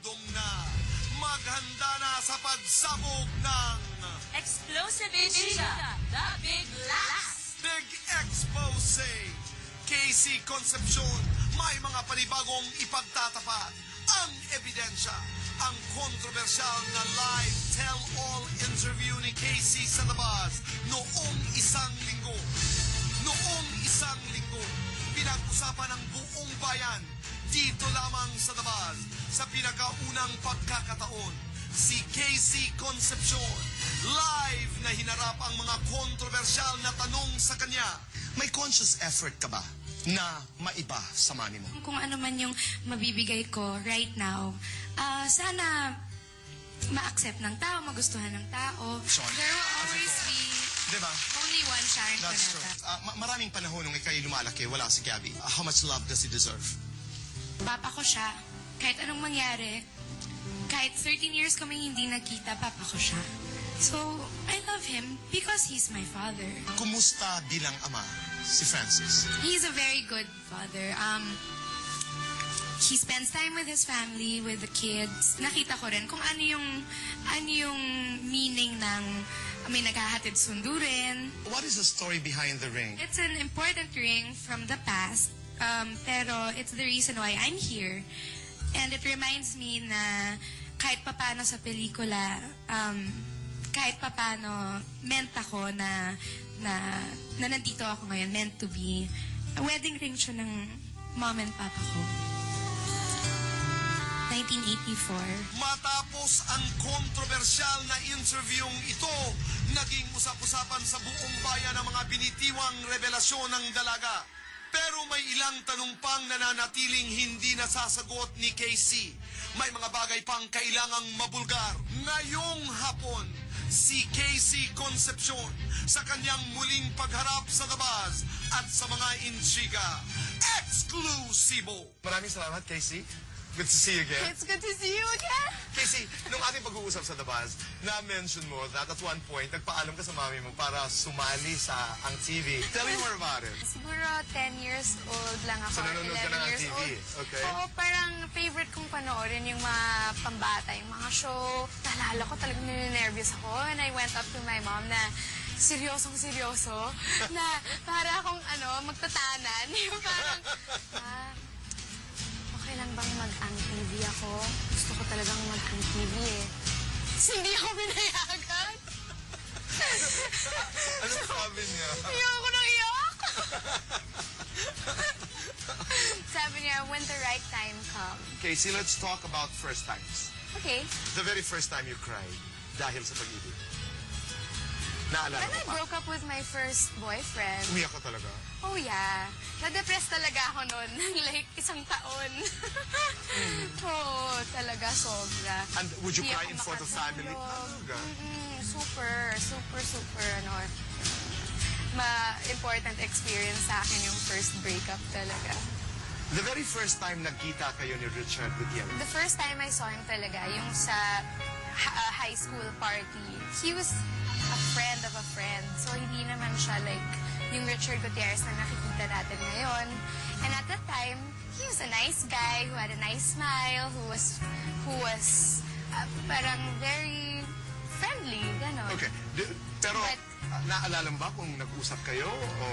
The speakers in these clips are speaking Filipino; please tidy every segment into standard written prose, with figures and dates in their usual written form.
Dugdong na, maghanda na sa pagsabog ng Explosive Intriga, The Big Last. Big Expose. Casey Concepcion, may mga panibagong ipagtatapat. Ang ebidensya, ang kontrobersyal na live tell-all interview ni Casey sa labas noong isang linggo. Noong isang linggo, pinag-usapan ng buong bayan dito lamang sa labas sa pinakaunang pagkakataon. Si Casey Concepcion, live na hinarap ang mga kontrobersyal na tanong sa kanya. May conscious effort ka ba na maiba sa mami mo? Kung ano man yung mabibigay ko right now, sana ma-accept ng tao, magustuhan ng tao. Sean, There will always be diba? only one Sharon That's true. Cuneta. Maraming panahon nung ikay lumalaki, wala si Gabby. How much love does he deserve? Papa ko siya. Kahit anong mangyari, kahit 13 years kami hindi nagkita, papa ko siya. So, I love him because he's my father. Kumusta bilang ama si Francis? He's a very good father. He spends time with his family, with the kids. Nakita ko rin kung ano yung meaning ng may naghahatid sundo rin. What is the story behind the ring? It's an important ring from the past, pero it's the reason why I'm here. And it reminds me na kahit papano sa pelikula, kahit papano meant ako na nandito ako ngayon, meant to be. A wedding ring siya ng mom and papa ko. 1984. Matapos ang kontrobersyal na interviewing ito, naging usap-usapan sa buong bayan ang mga binitiwang revelasyon ng dalaga. Pero may ilang tanong pang nananatiling hindi nasasagot ni Casey. May mga bagay pang kailangang mabulgar. Ngayong hapon, si Casey Concepcion sa kanyang muling pagharap sa labas at sa mga intriga. Eksklusibo! Maraming salamat, Casey. Good to see you again. It's good to see you again. Casey, nung ating pag-uusap sa labas, na-mention mo that at one point, nagpaalam ka sa mami mo para sumali sa ang TV. Tell me more about it. Siguro 10 years old lang ako. So, nanonood ka 11 na ng years TV? old. Okay. Oo, parang favorite kong panoorin yung mga pambata, yung mga show. Naalala ko talagang ninenervyos ako and I went up to my mom na seryosong-seryoso na para akong magtatanan. Yung parang, okay lang bang mag-ang TV ako? Gusto ko talagang mag-ang TV eh. Tapos hindi ako pinayagan. Anong sabi niya? Iyak ako nang iyak. Sabi niya, when the right time comes. Casey, let's talk about first times. Okay. The very first time you cried dahil sa pag-ibig. Naalala When mo I pa? broke up with my first boyfriend, Umiyak ka talaga? oh yeah, na-depress talaga ako noon ng like 1 taon. Oo, talaga sobra. And would you Hindi cry ako in front of family? makatulog. Talaga? Super, important experience sa akin yung first breakup talaga. The very first time nagkita kayo ni Richard Gutierrez. The first time I saw him talaga, yung sa high school party, he was a friend of a friend. So, hindi naman siya like yung Richard Gutierrez na nakikita natin ngayon. And at that time, he was a nice guy who had a nice smile, who was parang very friendly, gano'n. Okay. Pero, But- naalala mo ba kung nag-usap kayo o...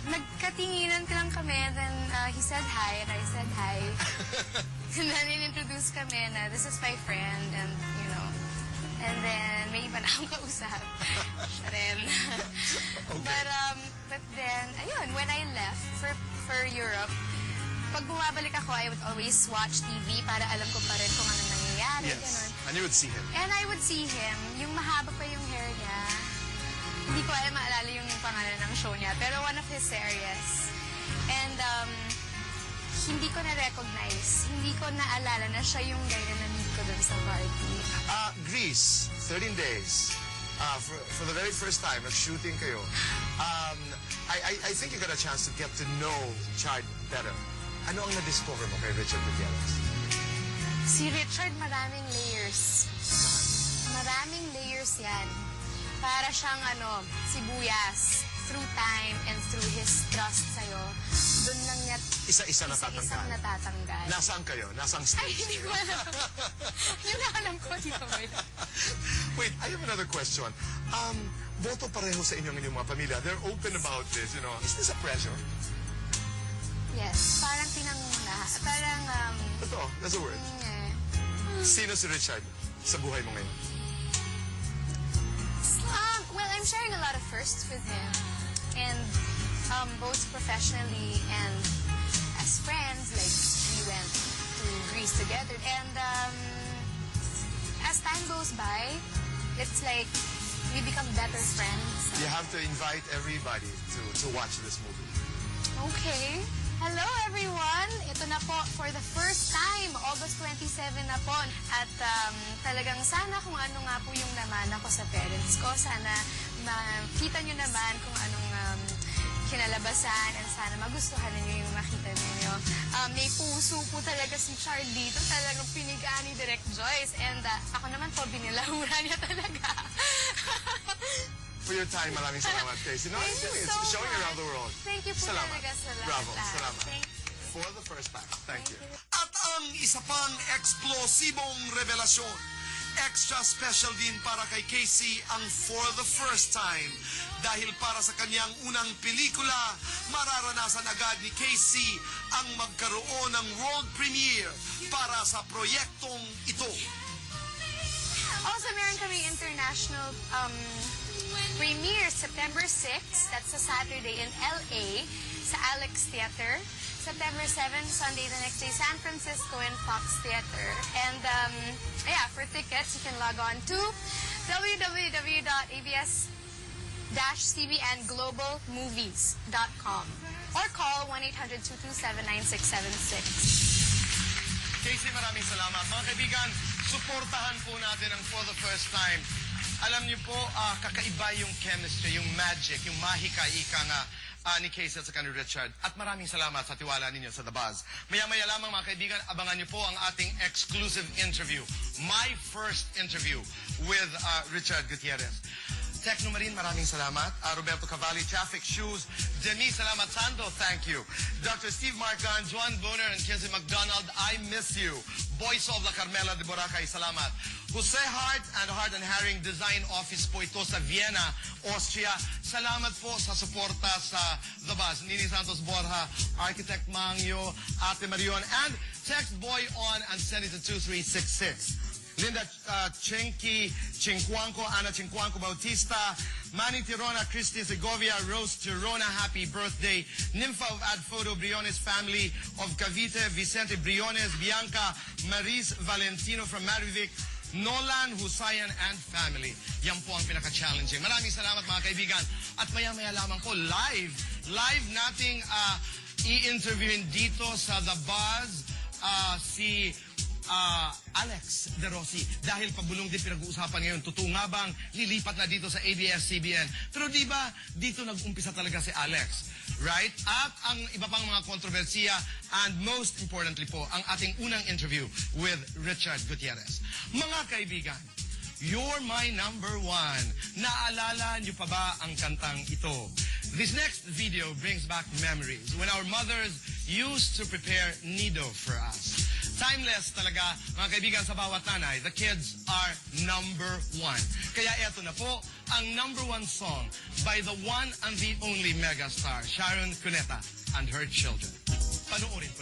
Nagkatinginan lang kami, then he said hi, and I said hi. And then in-introduce kami na this is my friend, and you know. And then may iba na akong kausap. Siya rin. Okay. But then, ayun, when I left for Europe, pag bumabalik ako, I would always watch TV para alam ko pa rin kung ano nangyayari, Yes. gano'n. And you would see him. And I would see him, yung mahaba pa yung hair niya. Hindi ko alam maalala yung pangalan ng show niya, pero one of his series. And hindi ko na-recognize, hindi ko naalala na siya yung guy na nandito ko doon sa party. Greece, 13 days. For the very first time, nag-shooting kayo. I think you got a chance to get to know Chad better. Ano ang na-discover mo kay Richard Gutierrez? Si Richard, maraming layers. Maraming layers yan. Para siyang sibuyas through time and through his trust sa'yo, doon lang niya Isa-isa isang natatanggal. natatanggal. Nasaan kayo? Nasang Ay, stage hindi kayo? ko alam. Yun na alam ko, di ba ba yun? Wait, I have another question. Boto pareho sa inyong mga pamilya. They're open about this, you know. Is this a pressure? Yes, parang pinanguna. Parang, Ito, that's a word. Sino si Richard sa buhay mo ngayon? Well, I'm sharing a lot of firsts with him. And both professionally and as friends, like we went to Greece together. And as time goes by, it's like we become better friends. You have to invite everybody to watch this movie. Okay. Hello everyone! Ito na po for the first time, August 27 na po. At talagang sana kung ano nga po yung naman ako sa parents ko. Sana makita nyo naman kung anong kinalabasan and sana magustuhan ninyo yung makita ninyo. May puso po talaga si Chard dito. Talagang pinigaan ni Direk Joyce. And ako naman po, binilahura niya talaga. For your time, maraming salamat, Casey. No, Thank you it's so showing much. around the world. Thank you po Salamat. talaga sa lahat. Bravo, salamat. Thank you. For the first time. Thank you. At ang isa pang eksplosibong revelasyon, extra special din para kay Casey ang For the First Time. Dahil para sa kanyang unang pelikula, mararanasan agad ni Casey ang magkaroon ng world premiere para sa proyektong ito. Also, meron kaming international premiere September 6. That's a Saturday in LA sa Alex Theater. September 7, Sunday the next day, San Francisco in Fox Theater. And yeah, for tickets, you can log on to www.abs-cbnglobalmovies.com or call 1-800-227-9676. Casey, maraming salamat. Mga kaibigan, suportahan po natin ang For the First Time. Alam niyo po, kakaiba yung chemistry, yung magic, yung mahika, ika nga ni Casey at saka ni Richard. At maraming salamat sa tiwala ninyo sa The Buzz. Maya-maya lamang mga kaibigan, abangan niyo po ang ating exclusive interview. My first interview with Richard Gutierrez. Tekno Marin, maraming salamat. Roberto Cavalli, Traffic Shoes. Denise Salamat Sando, thank you. Dr. Steve Marcan, Joan Boner, and Kizzy McDonald, I miss you. Voice of La Carmela de Boracay, salamat. Jose Hart and Hart and Herring Design Office po ito sa Vienna, Austria. Salamat po sa suporta sa The Buzz. Nini Santos Borja, Architect Mangyo, Ate Marion, and text boy on and send it to 2366. Linda Chincuanco, Ana Chincuanco Bautista, Manny Tirona, Christy Segovia, Rose Tirona, happy birthday. Nympha of Ad Photo, Briones family of Cavite, Vicente Briones, Bianca, Maris Valentino from Marivic, Nolan Husayan and family. Yan po ang pinaka-challenging. Maraming salamat mga kaibigan. At maya-maya lamang po, live nating i-interviewin dito sa The Buzz si Alex De Rossi, dahil pabulong din pinag-uusapan ngayon, totoo nga bang lilipat na dito sa ABS-CBN? Pero di ba dito nag-umpisa talaga si Alex, right? At ang iba pang mga kontrobersiya, and most importantly po, ang ating unang interview with Richard Gutierrez. Mga kaibigan, You're My Number One. Naalala niyo pa ba ang kantang ito? This next video brings back memories when our mothers used to prepare nido for us. Timeless talaga, mga kaibigan, sa bawat nanay. The kids are number one. Kaya eto na po, ang number one song by the one and the only megastar, Sharon Cuneta and her children. Panoorin po.